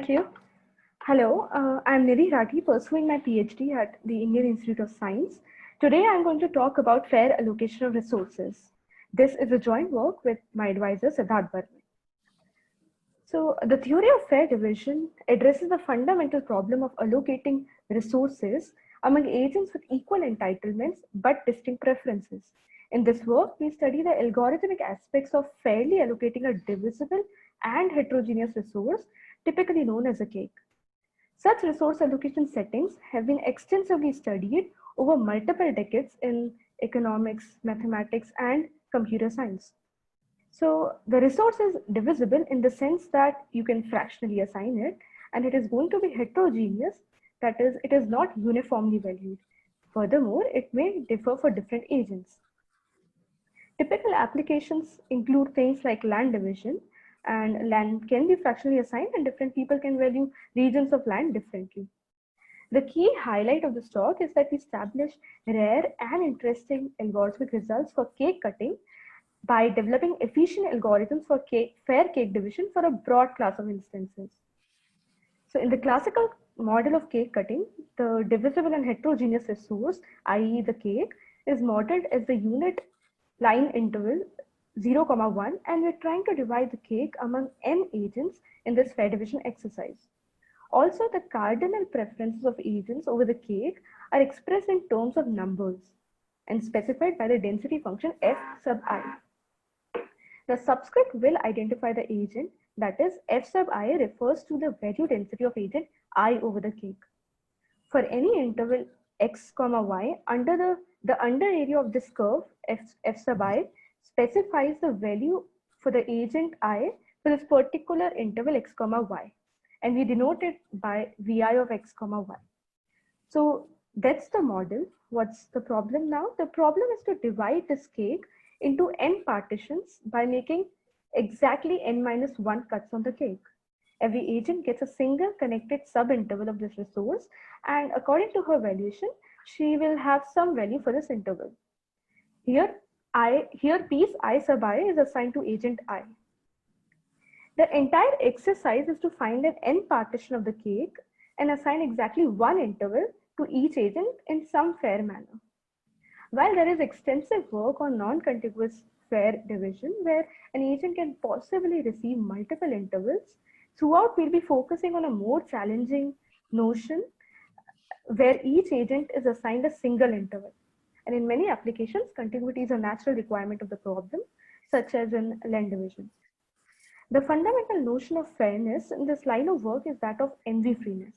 Thank you. Hello, I'm Nidhi Rathi, pursuing my PhD at the Indian Institute of Science. Today, I'm going to talk about fair allocation of resources. This is a joint work with my advisor, Siddharth Barman. So, the theory of fair division addresses the fundamental problem of allocating resources among agents with equal entitlements but distinct preferences. In this work, we study the algorithmic aspects of fairly allocating a divisible and heterogeneous resource, typically known as a cake. Such resource allocation settings have been extensively studied over multiple decades in economics, mathematics, and computer science. So the resource is divisible in the sense that you can fractionally assign it, and it is going to be heterogeneous, that is, it is not uniformly valued. Furthermore, it may differ for different agents. Typical applications include things like land division, and land can be fractionally assigned and different people can value regions of land differently. The key highlight of this talk is that we established rare and interesting algorithmic results for cake cutting by developing efficient algorithms for fair cake division for a broad class of instances. So in the classical model of cake cutting, the divisible and heterogeneous resource, i.e. the cake, is modeled as the unit line interval 0, 1, and we're trying to divide the cake among n agents in this fair division exercise. Also, the cardinal preferences of agents over the cake are expressed in terms of numbers and specified by the density function f sub I. The subscript will identify the agent, that is, f sub I refers to the value density of agent I over the cake. For any interval x, y, under the under area of this curve, f sub I specifies the value for the agent I for this particular interval x, y. And we denote it by vi of x, y. So that's the model. What's the problem now? The problem is to divide this cake into n partitions by making exactly n minus 1 cuts on the cake. Every agent gets a single connected subinterval of this resource, and according to her valuation, she will have some value for this interval. Here piece I sub I is assigned to agent I. The entire exercise is to find an n partition of the cake and assign exactly one interval to each agent in some fair manner. While there is extensive work on non-contiguous fair division where an agent can possibly receive multiple intervals, throughout we'll be focusing on a more challenging notion where each agent is assigned a single interval. And in many applications, contiguity is a natural requirement of the problem, such as in land division. The fundamental notion of fairness in this line of work is that of envy-freeness.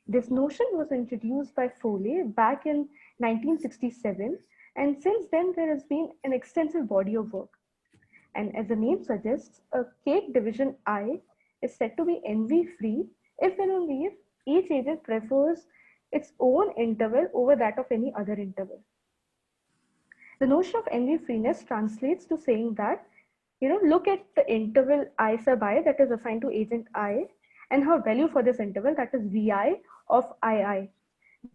This notion was introduced by Foley back in 1967, and since then there has been an extensive body of work. And as the name suggests, a cake division I is said to be envy-free if and only if each agent prefers its own interval over that of any other interval. The notion of envy-freeness translates to saying that, look at the interval I sub I that is assigned to agent I and her value for this interval, that is Vi of II.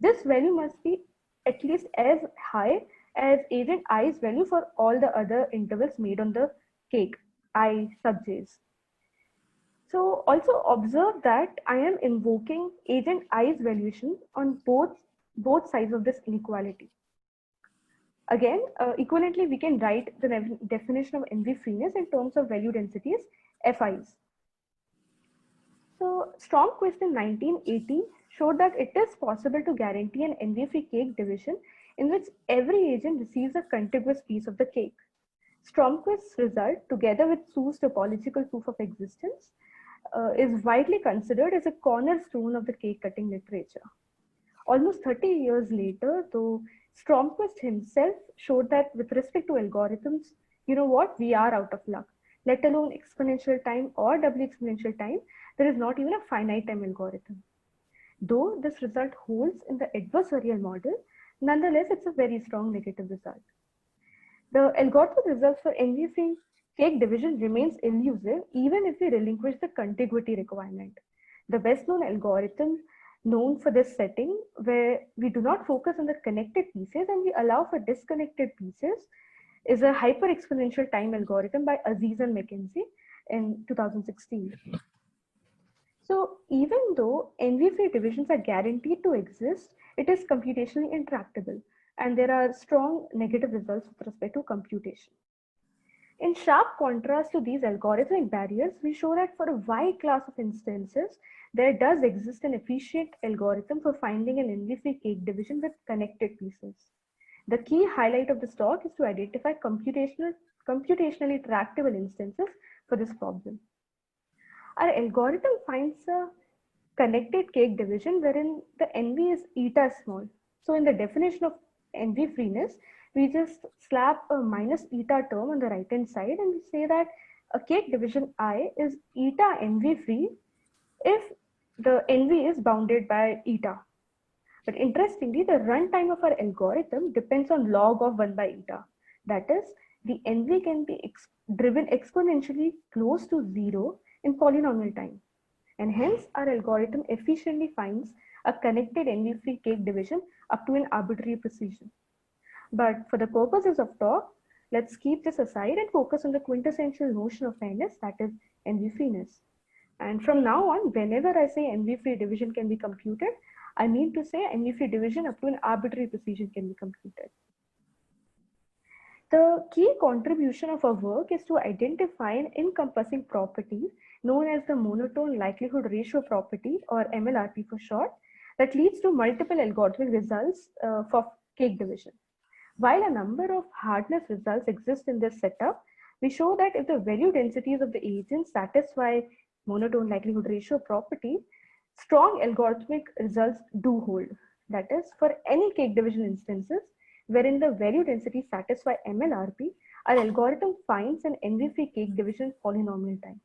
This value must be at least as high as agent I's value for all the other intervals made on the cake, I sub j's. So also observe that I am invoking agent I's valuation on both sides of this inequality. Again, equivalently, we can write the definition of envy-freeness in terms of value densities, FIs. So Stromquist in 1980 showed that it is possible to guarantee an envy-free cake division in which every agent receives a contiguous piece of the cake. Stromquist's result, together with Sue's topological proof of existence, is widely considered as a cornerstone of the cake cutting literature. Almost 30 years later, though, Stromquist himself showed that with respect to algorithms, we are out of luck. Let alone exponential time or doubly exponential time, there is not even a finite time algorithm. Though this result holds in the adversarial model, nonetheless, it's a very strong negative result. The algorithmic results for envy-free cake division remains elusive even if we relinquish the contiguity requirement. The best known algorithm known for this setting, where we do not focus on the connected pieces and we allow for disconnected pieces, is a hyper-exponential time algorithm by Aziz and McKenzie in 2016. So even though envy-free divisions are guaranteed to exist, it is computationally intractable, and there are strong negative results with respect to computation. In sharp contrast to these algorithmic barriers, we show that for a wide class of instances, there does exist an efficient algorithm for finding an envy-free cake division with connected pieces. The key highlight of this talk is to identify computationally tractable instances for this problem. Our algorithm finds a connected cake division wherein the NV is eta small. So in the definition of NV freeness, we just slap a minus eta term on the right hand side and we say that a cake division I is eta NV free if the NV is bounded by eta. But interestingly, the runtime of our algorithm depends on log of 1 by eta. That is, the NV can be driven exponentially close to 0 in polynomial time. And hence, our algorithm efficiently finds a connected NV-free cake division up to an arbitrary precision. But for the purposes of talk, let's keep this aside and focus on the quintessential notion of fairness, that is NV-freeness. And from now on, whenever I say NV-free division can be computed, I mean to say NV-free division up to an arbitrary precision can be computed. The key contribution of our work is to identify an encompassing property known as the monotone likelihood ratio property, or MLRP for short, that leads to multiple algorithmic results for cake division. While a number of hardness results exist in this setup, we show that if the value densities of the agents satisfy monotone likelihood ratio property, strong algorithmic results do hold. That is, for any cake division instances wherein the value densities satisfy MLRP, our algorithm finds an NV-free cake division polynomial time.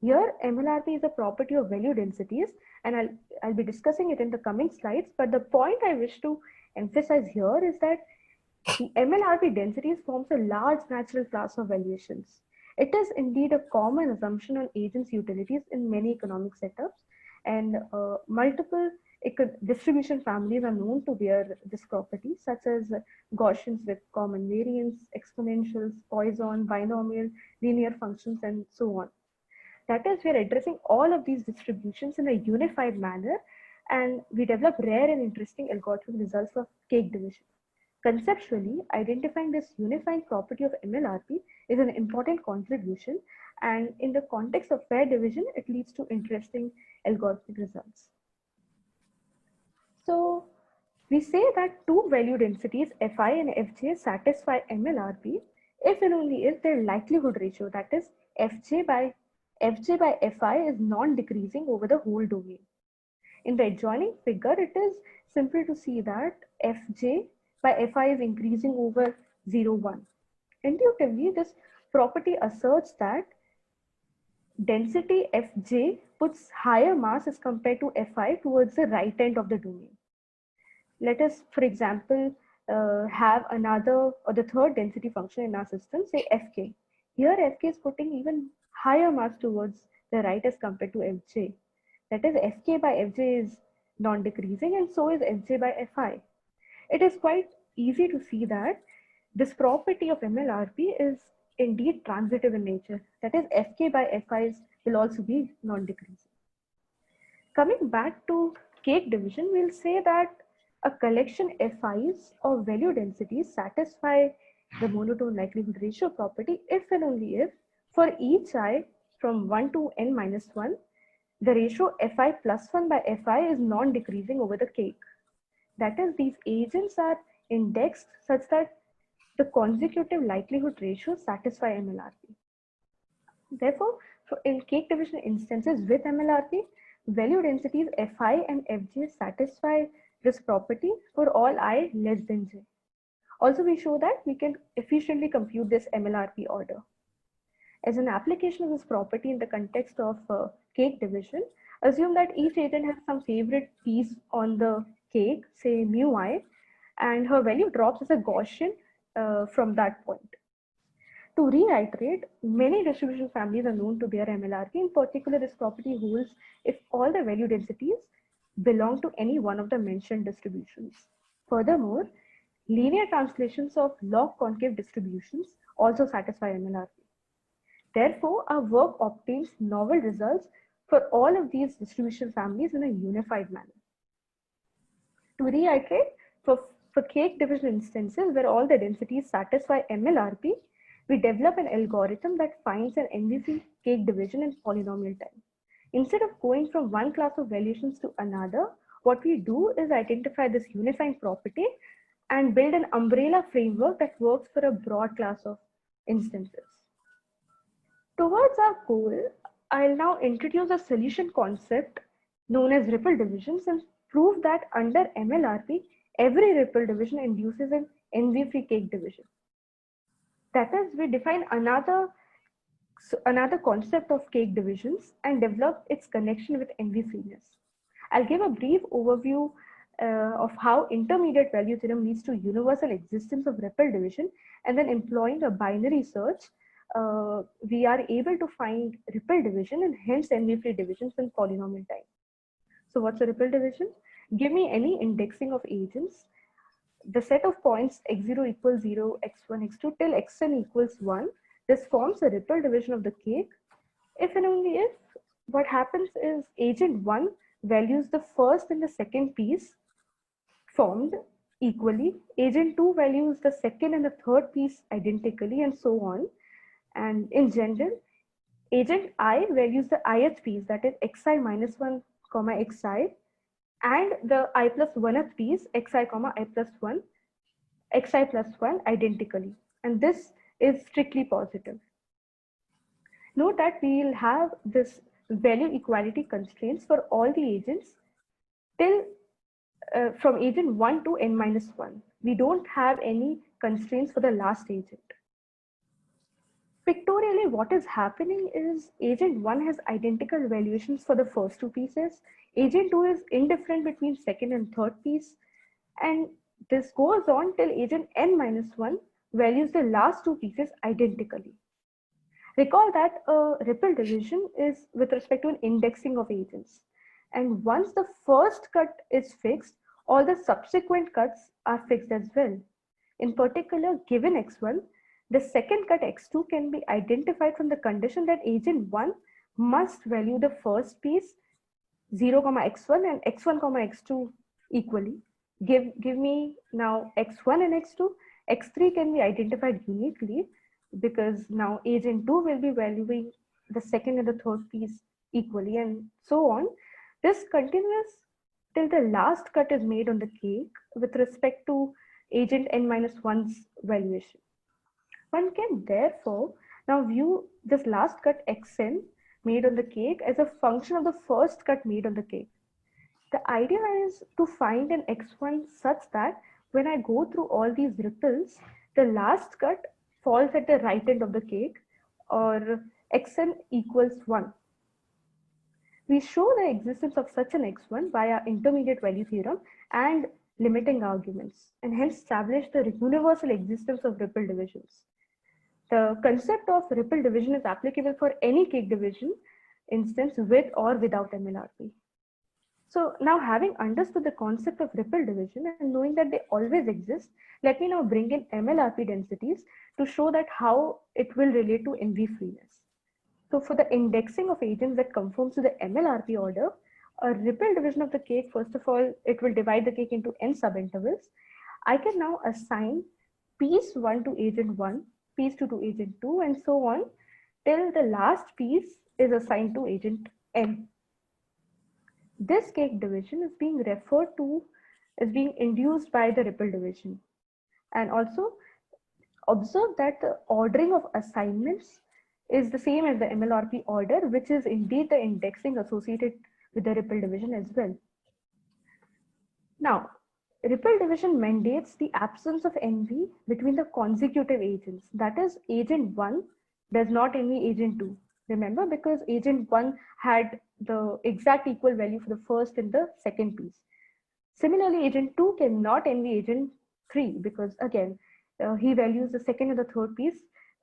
Here, MLRP is a property of value densities, and I'll be discussing it in the coming slides. But the point I wish to emphasize here is that the MLRP densities forms a large natural class of valuations. It is indeed a common assumption on agents' utilities in many economic setups, and multiple distribution families are known to bear this property, such as Gaussians with common variance, exponentials, Poisson, binomial, linear functions, and so on. That is, we are addressing all of these distributions in a unified manner, and we develop rare and interesting algorithmic results of cake division. Conceptually, identifying this unifying property of MLRP is an important contribution, and in the context of fair division, it leads to interesting algorithmic results. So we say that two value densities Fi and Fj satisfy MLRP if and only if their likelihood ratio, that is Fj by Fi, is non-decreasing over the whole domain. In the adjoining figure, it is simple to see that Fj by Fi is increasing over 0, 1. Intuitively, this property asserts that density Fj puts higher mass as compared to Fi towards the right end of the domain. Let us, for example, have another or the third density function in our system, say Fk. Here, Fk is putting even higher mass towards the right as compared to Fj. That is, Fk by Fj is non-decreasing, and so is Fj by Fi. It is quite easy to see that this property of MLRP is indeed transitive in nature. That is, Fk by Fi will also be non-decreasing. Coming back to cake division, we'll say that a collection Fi's of value densities satisfy the monotone likelihood ratio property if and only if for each I from 1 to n minus 1, the ratio Fi plus 1 by Fi is non-decreasing over the cake. That is, these agents are indexed such that the consecutive likelihood ratios satisfy MLRP. Therefore, in cake division instances with MLRP, value densities Fi and Fj satisfy this property for all I less than j. Also, we show that we can efficiently compute this MLRP order. As an application of this property in the context of cake division, assume that each agent has some favorite piece on the cake, say mu I, and her value drops as a Gaussian from that point. To reiterate, many distribution families are known to bear MLRP. In particular, this property holds if all the value densities belong to any one of the mentioned distributions. Furthermore, linear translations of log concave distributions also satisfy MLRP. Therefore, our work obtains novel results for all of these distribution families in a unified manner. To reiterate, for cake division instances where all the densities satisfy MLRP, we develop an algorithm that finds an NV-free cake division in polynomial time. Instead of going from one class of valuations to another, what we do is identify this unifying property and build an umbrella framework that works for a broad class of instances. Towards our goal, I'll now introduce a solution concept known as ripple divisions and prove that under MLRP, every ripple division induces an NV-free cake division. That is, we define another concept of cake divisions and develop its connection with NV-freeness. I'll give a brief overview of how intermediate value theorem leads to universal existence of ripple division, and then employing a binary search, we are able to find ripple division and hence NV-free divisions in polynomial time. So what's a ripple division? Give me any indexing of agents, the set of points x0 equals 0, x1, x2 till xn equals 1. This forms a ripple division of the cake. If and only if what happens is agent 1 values the first and the second piece formed equally, agent 2 values the second and the third piece identically, and so on. And in general, agent I values the ith piece, that is xi minus 1 comma xi, and the I plus 1th piece xi comma I plus 1, xi plus 1 identically. And this is strictly positive. Note that we will have this value equality constraints for all the agents till from agent 1 to n minus 1. We don't have any constraints for the last agent. Pictorially, what is happening is agent 1 has identical valuations for the first two pieces. Agent 2 is indifferent between second and third piece. And this goes on till agent n minus 1 values the last two pieces identically. Recall that a ripple division is with respect to an indexing of agents. And once the first cut is fixed, all the subsequent cuts are fixed as well. In particular, given x1, the second cut x2 can be identified from the condition that agent 1 must value the first piece 0, x1 and x1, x2 equally. Give me now x1 and x2. x3 can be identified uniquely because now agent 2 will be valuing the second and the third piece equally, and so on. This continues till the last cut is made on the cake with respect to agent n minus 1's valuation. One can therefore now view this last cut xn made on the cake as a function of the first cut made on the cake. The idea is to find an x1 such that when I go through all these ripples, the last cut falls at the right end of the cake, or xn equals 1. We show the existence of such an x1 via intermediate value theorem and limiting arguments, and hence establish the universal existence of ripple divisions. The concept of ripple division is applicable for any cake division instance with or without MLRP. So now, having understood the concept of ripple division and knowing that they always exist, let me now bring in MLRP densities to show that how it will relate to NV freeness. So for the indexing of agents that conforms to the MLRP order, a ripple division of the cake, first of all, it will divide the cake into n subintervals. I can now assign piece 1 to agent 1, piece 2 to agent 2, and so on till the last piece is assigned to agent n. This cake division is being referred to as being induced by the ripple division. And also observe that the ordering of assignments is the same as the MLRP order, which is indeed the indexing associated with the ripple division as well. Now, ripple division mandates the absence of NV between the consecutive agents. That is, agent 1 does not envy agent 2. Remember, because agent 1 had the exact equal value for the first and the second piece. Similarly, agent 2 cannot envy agent 3 because again, he values the second and the third piece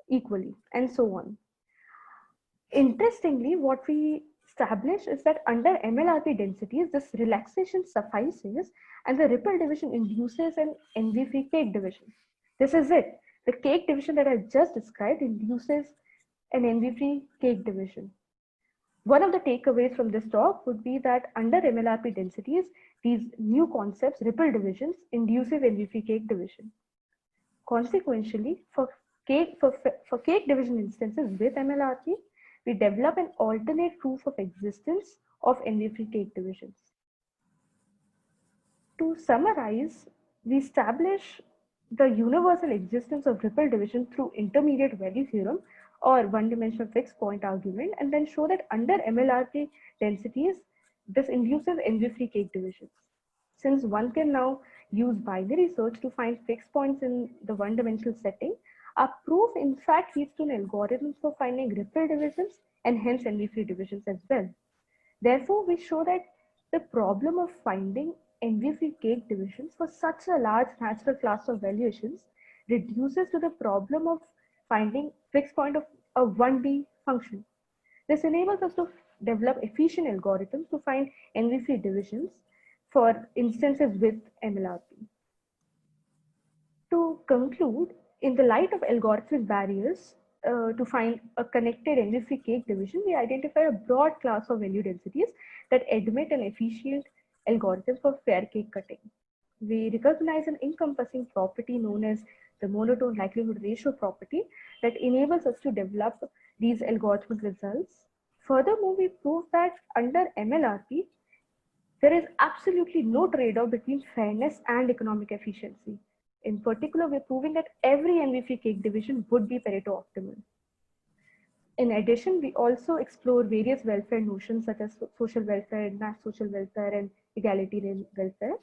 equally, and so on. Interestingly, what we establish is that under MLRP densities, this relaxation suffices and the ripple division induces an NV-free cake division. This is it. The cake division that I just described induces an NV-free cake division. One of the takeaways from this talk would be that under MLRP densities, these new concepts, ripple divisions, induces NV-free cake division. Consequentially, for cake division instances with MLRP, we develop an alternate proof of existence of NV-free cake divisions. To summarize, we establish the universal existence of ripple division through intermediate value theorem or one-dimensional fixed point argument, and then show that under MLRP densities, this induces NV-free cake divisions. Since one can now use binary search to find fixed points in the one-dimensional setting, our proof in fact leads to an algorithm for finding ripple divisions and hence NV-free divisions as well. Therefore, we show that the problem of finding NV-free cake divisions for such a large natural class of valuations reduces to the problem of finding fixed point of a 1D function. This enables us to develop efficient algorithms to find NV-free divisions for instances with MLRP. To conclude, in the light of algorithmic barriers to find a connected NV-free cake division, we identify a broad class of value densities that admit an efficient algorithm for fair cake cutting. We recognize an encompassing property known as the monotone likelihood ratio property that enables us to develop these algorithmic results. Furthermore, we prove that under MLRP, there is absolutely no trade-off between fairness and economic efficiency. In particular, we're proving that every NV-free cake division would be Pareto optimal. In addition, we also explore various welfare notions such as social welfare, mass social welfare, and egalitarian welfare.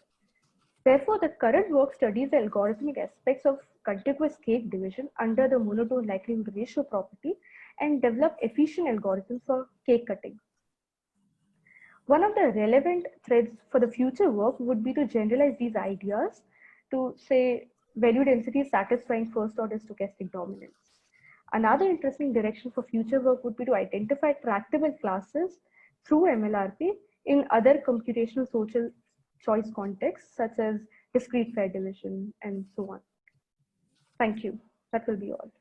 Therefore, the current work studies the algorithmic aspects of contiguous cake division under the monotone likelihood ratio property and develop efficient algorithms for cake cutting. One of the relevant threads for the future work would be to generalize these ideas to, say, value density satisfying first order stochastic dominance. Another interesting direction for future work would be to identify tractable classes through MLRP in other computational social choice contexts, such as discrete fair division and so on. Thank you. That will be all.